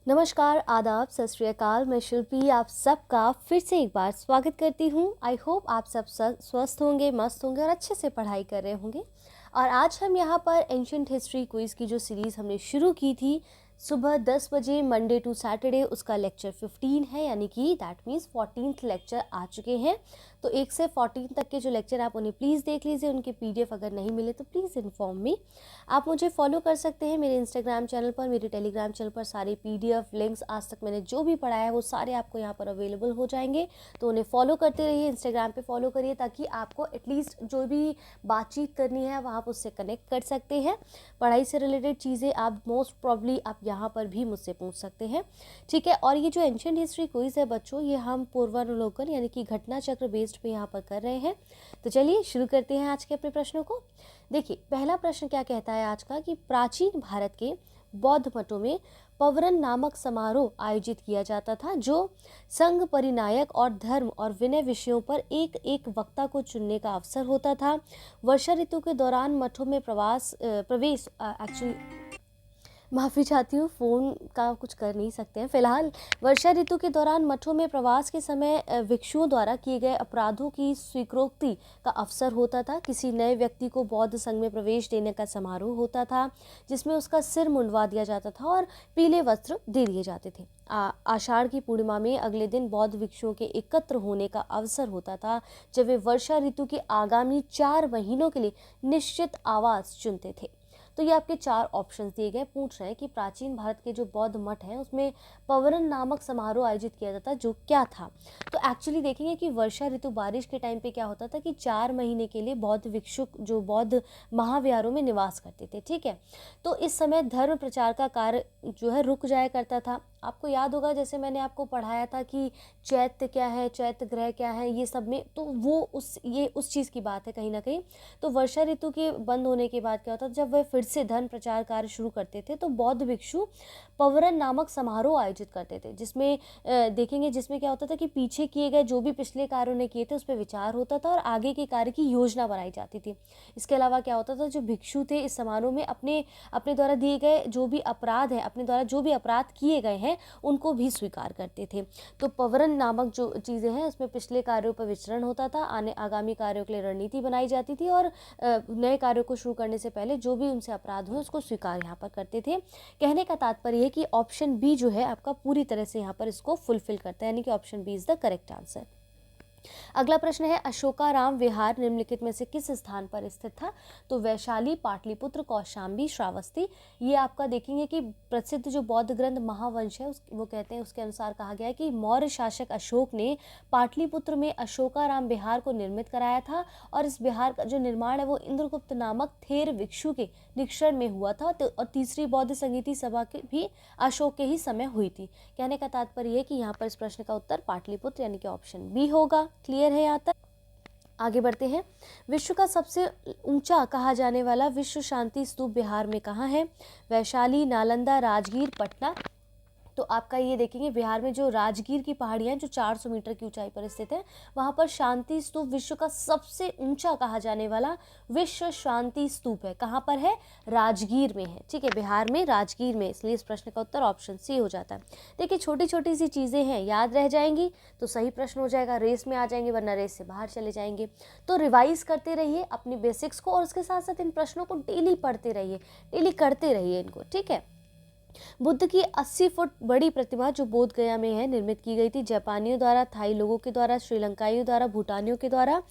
नमस्कार, आदाब, सत श्री अकाल। मैं शिल्पी आप सबका फिर से एक बार स्वागत करती हूँ। आई होप आप सब स्वस्थ होंगे, मस्त होंगे और अच्छे से पढ़ाई कर रहे होंगे। और आज हम यहाँ पर एंशंट हिस्ट्री क्विज़ की जो सीरीज़ हमने शुरू की थी सुबह 10 बजे मंडे टू सैटरडे, उसका लेक्चर 15 है, यानी कि दैट मीन्स 14th लेक्चर आ चुके हैं। तो 1 से 14 तक के जो लेक्चर आप उन्हें प्लीज़ देख लीजिए। उनके PDF अगर नहीं मिले तो प्लीज़ इन्फॉर्म मी। आप मुझे फॉलो कर सकते हैं मेरे इंस्टाग्राम चैनल पर, मेरे टेलीग्राम चैनल पर। सारे PDF लिंक्स आज तक मैंने जो भी पढ़ाया है वो सारे आपको यहाँ पर अवेलेबल हो जाएंगे। तो उन्हें फॉलो करते रहिए, इंस्टाग्राम पे फॉलो करिए, ताकि आपको एटलीस्ट जो भी बातचीत करनी है वहाँ आप उससे कनेक्ट कर सकते हैं। पढ़ाई से रिलेटेड चीज़ें आप मोस्ट प्रॉब्ली आप यहाँ पर भी मुझसे पूछ सकते हैं, ठीक है। और ये जो एंशिएंट हिस्ट्री क्विज है बच्चों, ये हम पूर्वानुलोकन यानी कि घटना चक्र बेस्ड पे यहाँ पर कर रहे हैं। तो चलिए शुरू करते हैं आज के अपने प्रश्नों को। देखिए, पहला प्रश्न क्या कहता है आज का कि प्राचीन भारत के बौद्ध मठों में पवरन नामक समारोह आयोजित किया जाता था, जो संघ परिनायक और धर्म और विनय विषयों पर एक एक वक्ता को चुनने का अवसर होता था। वर्षा ऋतु के दौरान मठों में प्रवेश एक्चुअली माफ़ी चाहती हूँ, फ़ोन का कुछ कर नहीं सकते हैं फ़िलहाल। वर्षा ऋतु के दौरान मठों में प्रवास के समय भिक्षुओं द्वारा किए गए अपराधों की स्वीकृति का अवसर होता था। किसी नए व्यक्ति को बौद्ध संघ में प्रवेश देने का समारोह होता था, जिसमें उसका सिर मुंडवा दिया जाता था और पीले वस्त्र दे दिए जाते थे। आषाढ़ की पूर्णिमा में अगले दिन बौद्ध भिक्षुओं के एकत्र होने का अवसर होता था, जब वे वर्षा ऋतु के आगामी 4 महीनों के लिए निश्चित आवास चुनते थे। तो ये आपके 4 ऑप्शंस दिए गए। पूछ रहे हैं कि प्राचीन भारत के जो बौद्ध मठ हैं उसमें पवरन नामक समारोह आयोजित किया जाता, जो क्या था। तो एक्चुअली देखेंगे कि वर्षा ऋतु बारिश के टाइम पे क्या होता था कि 4 महीने के लिए बौद्ध भिक्षुक जो बौद्ध महाविहारों में निवास करते थे, ठीक है। तो इस समय धर्म प्रचार का कार्य जो है रुक जाया करता था। आपको याद होगा, जैसे मैंने आपको पढ़ाया था कि चैत्य क्या है, चैत्य ग्रह क्या है, ये सब में तो वो उस चीज़ की बात है कहीं ना कहीं। तो वर्षा ऋतु के बंद होने के बाद क्या होता था, जब वह फिर से धर्म प्रचार कार्य शुरू करते थे, तो बौद्ध भिक्षु पवरन नामक समारोह आयोजित करते थे, जिसमें देखेंगे जिसमें क्या होता था कि पीछे किए गए जो भी पिछले कार्यों ने किए थे उस पर विचार होता था और आगे के कार्य की योजना बनाई जाती थी। इसके अलावा क्या होता था, जो भिक्षु थे इस समारोह में अपने अपने द्वारा दिए गए जो भी अपराध है, अपने द्वारा जो भी अपराध किए गए हैं उनको भी स्वीकार करते थे। तो पवरन नामक जो चीज़ें हैं उसमें पिछले कार्यों पर विचरण होता था, आगामी कार्यों के लिए रणनीति बनाई जाती थी और नए कार्यों को शुरू करने से पहले जो भी उनसे अपराध हुए उसको स्वीकार यहाँ पर करते थे। कहने का तात्पर्य है कि ऑप्शन बी जो है आपका पूरी तरह से यहाँ पर इसको फुलफिल करता है, यानी कि option B is the correct answer. अगला प्रश्न है, अशोकाराम विहार निम्नलिखित में से किस स्थान पर स्थित था। तो वैशाली, पाटलिपुत्र, कौशाम्बी, श्रावस्ती। ये आपका देखेंगे कि प्रसिद्ध जो बौद्ध ग्रंथ महावंश है वो कहते हैं, उसके अनुसार कहा गया है कि मौर्य शासक अशोक ने पाटलिपुत्र में अशोकाराम विहार को निर्मित कराया था और इस विहार का जो निर्माण है वो इंद्रगुप्त नामक थेर भिक्षु के निरीक्षण में हुआ था। तो और तीसरी बौद्ध संगीति सभा के भी अशोक के ही समय हुई थी। कहने का तात्पर्य है कि यहाँ पर इस प्रश्न का उत्तर पाटलिपुत्र यानी कि ऑप्शन बी होगा। क्लियर है यहाँ तक? आगे बढ़ते हैं। विश्व का सबसे ऊंचा कहा जाने वाला विश्व शांति स्तूप बिहार में कहाँ है। वैशाली, नालंदा, राजगीर, पटना। तो आपका ये देखेंगे बिहार में जो राजगीर की पहाड़ियाँ जो 400 मीटर की ऊंचाई पर स्थित है, वहाँ पर शांति स्तूप विश्व का सबसे ऊंचा कहा जाने वाला विश्व शांति स्तूप है। कहाँ पर है? राजगीर में है, ठीक है, बिहार में राजगीर में। इसलिए इस प्रश्न का उत्तर ऑप्शन सी हो जाता है। देखिए, छोटी छोटी सी चीज़ें हैं, याद रह जाएंगी तो सही प्रश्न हो जाएगा, रेस में आ जाएंगे, वरना रेस से बाहर चले जाएंगे। तो रिवाइज करते रहिए अपनी बेसिक्स को और उसके साथ साथ इन प्रश्नों को डेली पढ़ते रहिए, डेली करते रहिए इनको, ठीक है। बुद्ध की 80 फुट बड़ी प्रतिमा जो बोध गया में है निर्मित की गई थी जापानियों द्वारा, थाई लोगों के द्वारा, श्रीलंकाइयों द्वारा, भूटानियों के द्वारा।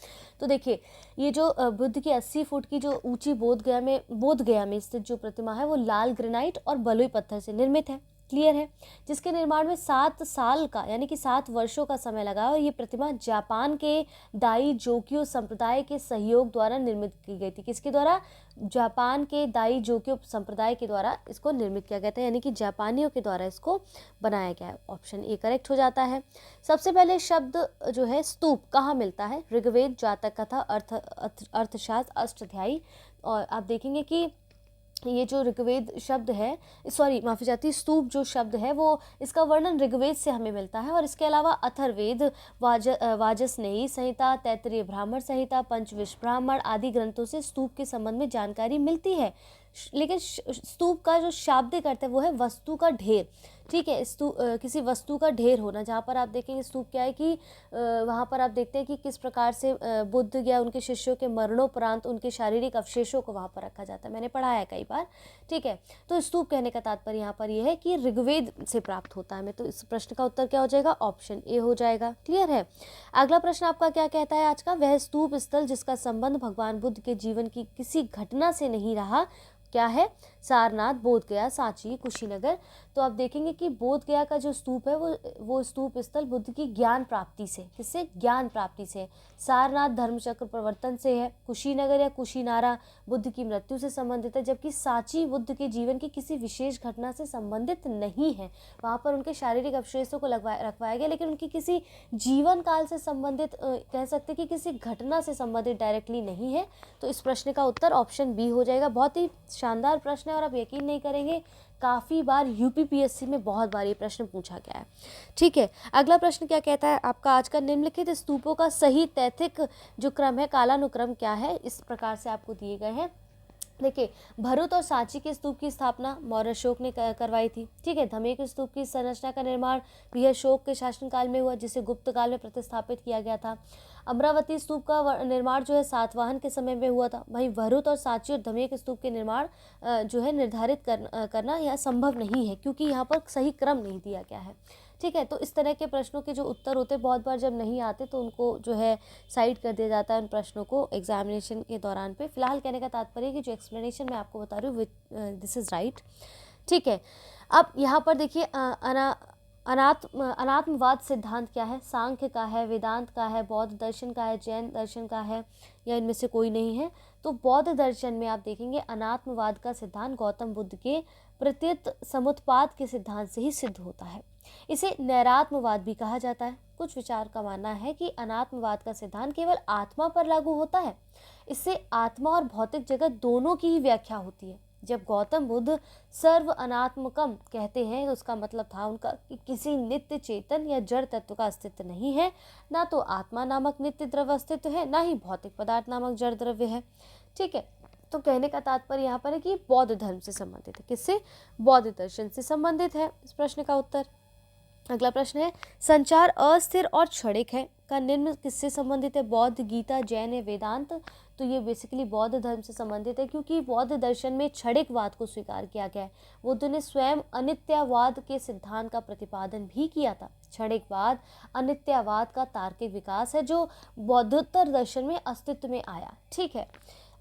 तो देखिए, ये जो बुद्ध की 80 फुट की जो ऊंची बोध गया में स्थित जो प्रतिमा है वो लाल ग्रेनाइट और बलुई पत्थर से निर्मित है। क्लियर है? जिसके निर्माण में 7 साल का यानी कि 7 वर्षों का समय लगा और ये प्रतिमा जापान के दाई जोक्यो संप्रदाय के सहयोग द्वारा निर्मित की गई थी। किसके द्वारा? जापान के दाई जोक्यो संप्रदाय के द्वारा इसको निर्मित किया गया था, यानी कि जापानियों के द्वारा इसको बनाया गया है। ऑप्शन ए करेक्ट हो जाता है। सबसे पहले शब्द जो है स्तूप कहाँ मिलता है? ऋग्वेद, जातक कथा, अर्थशास्त्र, अष्टाध्यायी। और आप देखेंगे कि ये जो ऋग्वेद शब्द है, सॉरी माफ़ी चाहती, स्तूप जो शब्द है वो इसका वर्णन ऋग्वेद से हमें मिलता है और इसके अलावा अथर्ववेद, वाजस्नेही संहिता, तैत्तरीय ब्राह्मण संहिता, पंचविश ब्राह्मण आदि ग्रंथों से स्तूप के संबंध में जानकारी मिलती है। लेकिन स्तूप का जो शाब्दिक अर्थ है वो है वस्तु का ढेर, ठीक है। किसी वस्तु का ढेर होना, जहाँ पर आप देखेंगे स्तूप क्या है कि वहाँ पर आप देखते हैं कि किस प्रकार से बुद्ध या उनके शिष्यों के मरणोपरांत उनके शारीरिक अवशेषों को वहाँ पर रखा जाता है, मैंने पढ़ा है कई बार, ठीक है। तो स्तूप कहने का तात्पर्य यहाँ पर यह है कि ऋग्वेद से प्राप्त होता है। तो इस प्रश्न का उत्तर क्या हो जाएगा, ऑप्शन ए हो जाएगा। क्लियर है। अगला प्रश्न आपका क्या कहता है आज का, वह स्तूप स्थल जिसका संबंध भगवान बुद्ध के जीवन की किसी घटना से नहीं रहा, क्या है, सारनाथ, बोध गया, सांची, कुशीनगर। तो आप देखेंगे कि बोध गया का जो स्तूप है वो स्तूप स्थल बुद्ध की ज्ञान प्राप्ति से, किससे, ज्ञान प्राप्ति से। सारनाथ धर्मचक्र प्रवर्तन से है। कुशीनगर या कुशीनारा बुद्ध की मृत्यु से संबंधित है, जबकि सांची बुद्ध के जीवन की किसी विशेष घटना से संबंधित नहीं है। वहाँ पर उनके शारीरिक अवशेषों को रखवाया गया, लेकिन उनकी किसी जीवन काल से संबंधित कह सकते कि किसी घटना से संबंधित डायरेक्टली नहीं है। तो इस प्रश्न का उत्तर ऑप्शन बी हो जाएगा। बहुत ही शानदार प्रश्न है और आप यकीन नहीं करेंगे काफ़ी बार यूपीपीएससी में बहुत बार ये प्रश्न पूछा गया है, ठीक है। अगला प्रश्न क्या कहता है आपका आज का, निम्नलिखित स्तूपों का सही तैथिक जो क्रम है, कालानुक्रम क्या है, इस प्रकार से आपको दिए गए हैं। देखिए, भरूच और सांची के स्तूप की स्थापना मौर्य अशोक ने करवाई थी, ठीक है। धमेक स्तूप की संरचना का निर्माण भी अशोक के शासनकाल में हुआ, जिसे गुप्त काल में प्रतिस्थापित किया गया था। अमरावती स्तूप का निर्माण जो है सातवाहन के समय में हुआ था। वहीं भरूच और सांची और धमेक स्तूप के निर्माण जो है निर्धारित करना यह संभव नहीं है, क्योंकि यहाँ पर सही क्रम नहीं दिया गया है, ठीक है। तो इस तरह के प्रश्नों के जो उत्तर होते हैं बहुत बार जब नहीं आते तो उनको जो है साइड कर दिया जाता है उन प्रश्नों को एग्जामिनेशन के दौरान पे। फिलहाल कहने का तात्पर्य कि जो एक्सप्लेनेशन मैं आपको बता रही हूँ दिस इज़ राइट, ठीक है। अब यहाँ पर देखिए अनात्मवाद सिद्धांत क्या है, सांख्य का है, वेदांत का है, बौद्ध दर्शन का है, जैन दर्शन का है, या इनमें से कोई नहीं है। तो बौद्ध दर्शन में आप देखेंगे अनात्मवाद का सिद्धांत गौतम बुद्ध के प्रत्येक समुत्पाद के सिद्धांत से ही सिद्ध होता है। इसे नैरात्मवाद भी कहा जाता है। कुछ विचार का मानना है कि अनात्मवाद का सिद्धांत केवल आत्मा पर लागू होता है। इससे आत्मा और भौतिक जगत दोनों की ही व्याख्या होती है। जब गौतम बुद्ध सर्व अनात्मकम कहते हैं तो उसका मतलब था उनका कि किसी नित्य चेतन या जड़ तत्व का अस्तित्व नहीं है, ना तो आत्मा नामक नित्य द्रव्य अस्तित्व है, ना ही भौतिक पदार्थ नामक जड़ द्रव्य है, ठीक है। तो कहने का तात्पर्य यहाँ पर है कि बौद्ध धर्म से संबंधित है। किससे, बौद्ध दर्शन से संबंधित है इस प्रश्न का उत्तर। अगला प्रश्न है, संचार अस्थिर और क्षणिक है का निम्न किससे संबंधित है, बौद्ध, गीता, जैन या वेदांत। तो ये बेसिकली बौद्ध धर्म से संबंधित है, क्योंकि बौद्ध दर्शन में क्षणिकवाद को स्वीकार किया गया है। बुद्ध ने स्वयं अनित्यवाद के सिद्धांत का प्रतिपादन भी किया था। क्षणिकवाद अनित्यवाद का तार्किक विकास है जो बौद्धोत्तर दर्शन में अस्तित्व में आया, ठीक है।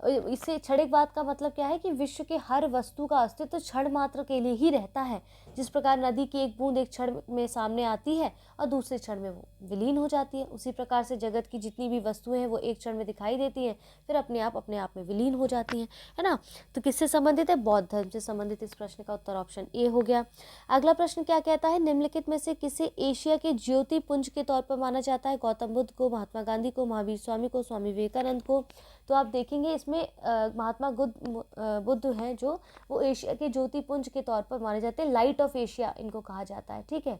इससे क्षणिकवाद का मतलब क्या है कि विश्व के हर वस्तु का अस्तित्व क्षण मात्र के लिए ही रहता है। जिस प्रकार नदी की एक बूंद एक क्षण में सामने आती है और दूसरे क्षण में वो विलीन हो जाती है, उसी प्रकार से जगत की जितनी भी वस्तुएं हैं वो एक क्षण में दिखाई देती हैं, फिर अपने आप में विलीन हो जाती हैं, है ना। तो किससे संबंधित है, बौद्ध धर्म से संबंधित। इस प्रश्न का उत्तर ऑप्शन ए हो गया। अगला प्रश्न क्या कहता है, निम्नलिखित में से किसे एशिया के ज्योति पुंज के तौर पर माना जाता है, गौतम बुद्ध को, महात्मा गांधी को, महावीर स्वामी को, स्वामी विवेकानंद को। तो आप देखेंगे इसमें महात्मा बुद्ध हैं जो वो एशिया के ज्योतिपुंज के तौर पर माने जाते हैं, लाइट ऑफ एशिया इनको कहा जाता है, ठीक है।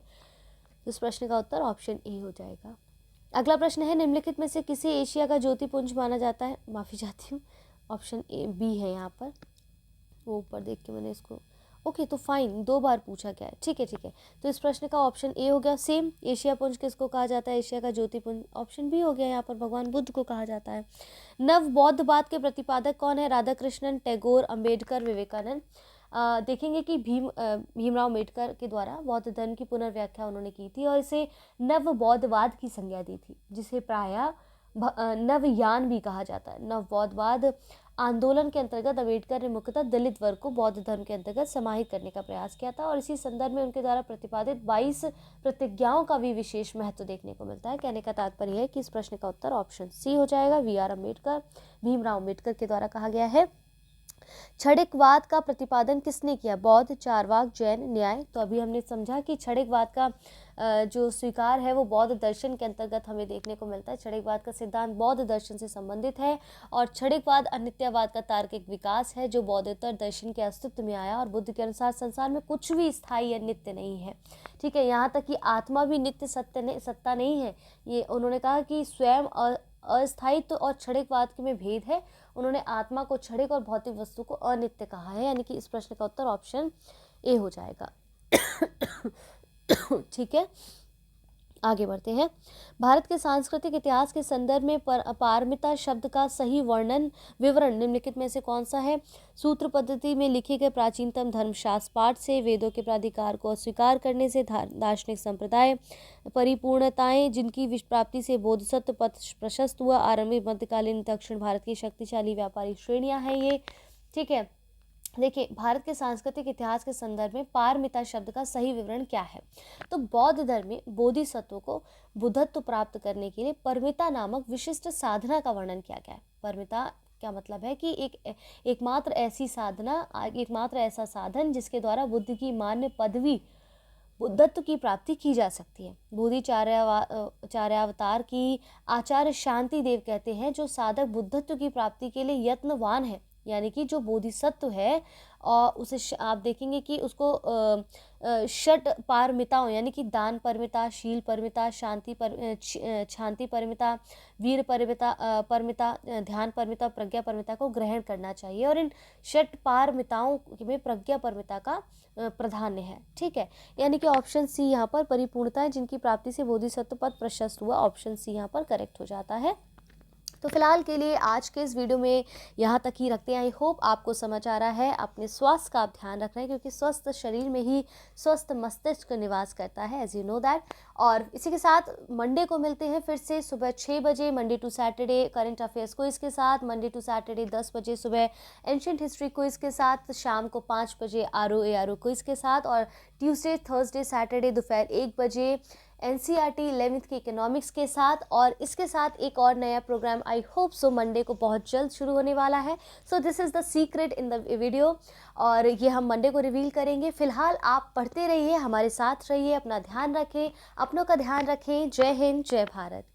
इस प्रश्न का उत्तर ऑप्शन ए हो जाएगा। अगला प्रश्न है, निम्नलिखित में से किसे एशिया का ज्योतिपुंज माना जाता है, माफ़ी चाहती हूँ, ऑप्शन ए बी है यहाँ पर, वो ऊपर देख के मैंने इसको ओके तो फाइन, 2 बार पूछा गया है, ठीक है ठीक है। तो इस प्रश्न का ऑप्शन ए हो गया। सेम एशिया पुंज किसको कहा जाता है, एशिया का ज्योतिपुंज, ऑप्शन बी हो गया। यहाँ पर भगवान बुद्ध को कहा जाता है। नव बौद्धवाद के प्रतिपादक कौन है, राधा कृष्णन, टैगोर, अंबेडकर, विवेकानंद। देखेंगे कि भीमराव अम्बेडकर के द्वारा बौद्ध धर्म की पुनर्व्याख्या उन्होंने की थी और इसे नव बौद्धवाद की संज्ञा दी थी, जिसे प्रायः नवयान भी कहा जाता है। नव बौद्धवाद आंदोलन के अंतर्गत अम्बेडकर ने मुख्यतः दलित वर्ग को बौद्ध धर्म के अंतर्गत समाहित करने का प्रयास किया था और इसी संदर्भ में उनके द्वारा प्रतिपादित 22 प्रतिज्ञाओं का भी विशेष महत्व देखने को मिलता है। कहने का तात्पर्य है कि इस प्रश्न का उत्तर ऑप्शन सी हो जाएगा। वी.आर. अम्बेडकर, भीमराव अम्बेडकर के द्वारा कहा गया है। क्षणिकवाद का प्रतिपादन किसने किया, बौद्ध, चारवाक, जैन, न्याय। तो अभी हमने समझा कि क्षणिकवाद का जो स्वीकार है वो बौद्ध दर्शन के अंतर्गत हमें देखने को मिलता है। क्षणिकवाद का सिद्धांत बौद्ध दर्शन से संबंधित है और क्षणिकवाद अनित्यवाद का तार्किक विकास है जो बौद्धोत्तर दर्शन के अस्तित्व में आया और बुद्ध के अनुसार संसार में कुछ भी स्थायी या नित्य नहीं है, ठीक है। यहाँ तक कि आत्मा भी नित्य सत्ता नहीं है। ये उन्होंने कहा कि स्वयं अस्थायित्व और क्षणिकवाद के में भेद है। उन्होंने आत्मा को क्षणिक और भौतिक वस्तु को अनित्य कहा है, यानी कि इस प्रश्न का उत्तर ऑप्शन ए हो जाएगा। ठीक है, आगे बढ़ते हैं। भारत के सांस्कृतिक इतिहास के संदर्भ में पारमिता शब्द का सही विवरण निम्नलिखित में से कौन सा है? सूत्र पद्धति में लिखे गए प्राचीनतम धर्मशास्त्र पाठ से, वेदों के प्राधिकार को अस्वीकार करने से, दार्शनिक संप्रदाय, परिपूर्णताएं जिनकी प्राप्ति से बोधिसत्व पथ प्रशस्त हुआ, आरंभिक मध्यकालीन दक्षिण भारत की शक्तिशाली व्यापारी श्रेणियां हैं ये। ठीक है, देखिए भारत के सांस्कृतिक इतिहास के संदर्भ में पारमिता शब्द का सही विवरण क्या है? तो बौद्ध धर्म में बोधिसत्व को बुद्धत्व प्राप्त करने के लिए परमिता नामक विशिष्ट साधना का वर्णन किया गया है। परमिता क्या मतलब है कि एकमात्र ऐसी साधना, एकमात्र ऐसा साधन जिसके द्वारा बुद्ध की मान्य पदवी बुद्धत्व की प्राप्ति की जा सकती है। बोधिचार्यावतार की आचार्य शांति देव कहते हैं, जो साधक बुद्धत्व की प्राप्ति के लिए यत्नवान है, यानी कि जो बोधिसत्व है और उसे आप देखेंगे कि उसको षट पारमिताओं यानी कि दान परमिता, शील परमिता, शांति परमिता, वीर परमिता, ध्यान परमिता, प्रज्ञा परमिता को ग्रहण करना चाहिए, और इन षट पारमिताओं में प्रज्ञा परमिता का प्राधान्य है। ठीक है, यानी कि ऑप्शन सी यहाँ पर परिपूर्णता है जिनकी प्राप्ति से बोधिसत्व पद प्रशस्त हुआ, ऑप्शन सी यहाँ पर करेक्ट हो जाता है। तो फिलहाल के लिए आज के इस वीडियो में यहाँ तक ही रखते हैं। आई होप आपको समझ आ रहा है। अपने स्वास्थ्य का आप ध्यान रख रहे हैं, क्योंकि स्वस्थ शरीर में ही स्वस्थ मस्तिष्क निवास करता है, एज यू नो दैट। और इसी के साथ मंडे को मिलते हैं फिर से सुबह 6 बजे, Monday to Saturday current affairs quiz के साथ, मंडे टू सैटरडे 10 बजे सुबह एंशिएंट हिस्ट्री क्विज के साथ, शाम को 5 बजे आर क्विज के साथ, और ट्यूसडे, थर्सडे, सैटरडे दोपहर 1 बजे NCERT 11th के इकोनॉमिक्स के साथ। और इसके साथ एक और नया programme I hope so Monday को बहुत जल्द शुरू होने वाला है। So this is the secret in the video, और ये हम मंडे को रिवील करेंगे। फिलहाल आप पढ़ते रहिए, हमारे साथ रहिए, अपना ध्यान रखें, अपनों का ध्यान रखें। जय हिंद, जय भारत।